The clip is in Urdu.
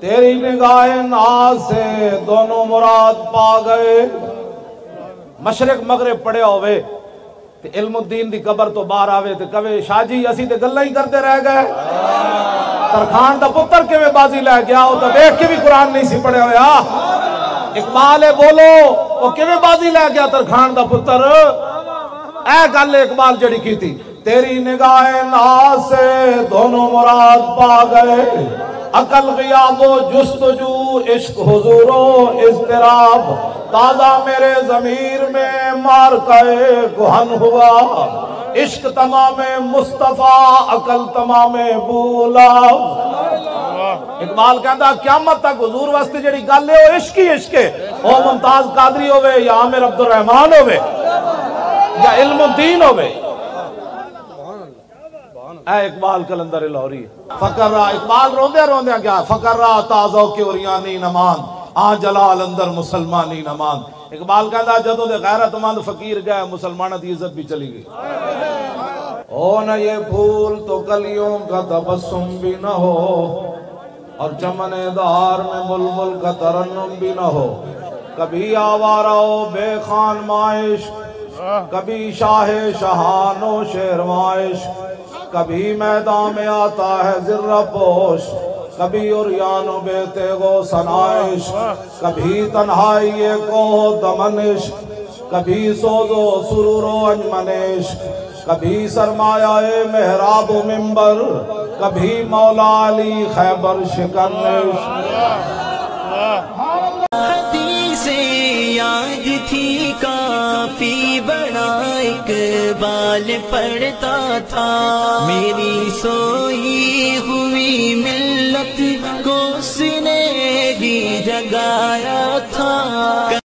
تیری نگاہ ناز سے دونوں مراد پا گئے. مشرق مغرب پڑے ہوئے تے علم الدین دی قبر تو باہر آوے تے کہے شاہ جی اسی تے گلاں ہی کرتے رہ گئے. ترخان دا پتر کیویں بازی لے گیا وہ تو دیکھ کے بھی قرآن نہیں سی پڑھے ہویا. اقبال بولو وہ کیویں بازی لے گیا ترخان دا پتر. اے گل اقبال جڑی کی تھی تیری نگاہ ناز سے دونوں مراد پا گئے. عقل غیاب و جستجو عشق حضور و اضطراب تازہ میرے ضمیر میں مارکہ گہن ہوا. عشق تمام مصطفیٰ عقل تمام بولا. اقبال کہتا قیامت تک حضور واسطے جڑی گل ہے وہ عشق ہی عشق ہے. او ممتاز قادری ہوئے یا عامر عبد الرحمن ہوئے یا علم الدین ہوئے. اے اقبال کلندر لاہوری فقر را اقبال روندے روندے گیا فقر را تازو کی اوریانی نمان آ جلال اندر مسلمانی نمان. اقبال کہتا جدوں دے غیرت مند فقیر گئے مسلمانہ دی عزت بھی چلی گئی. او نہ یہ پھول تو کلیوں کا تبسم بھی نہ ہو اور چمن دار میں بلبل کا ترنم بھی نہ ہو. کبھی آوارہ ہو بے خان مائش کبھی شاہ شہان و شیر مائش کبھی میدان میں آتا ہے ذرہ پوش کبھی عریان و بے تیغ و سنائش کبھی تنہائی کو دمنش کبھی سوز و سرور و انجمنش کبھی سرمایہ محراب و منبر کبھی مولا علی خیبر شکنش. حدیثیں یاد تھی کافی بڑا اقبال پڑھتا تھا. میری سوئی ہوئی ملت کو اس نے بھی جگایا تھا.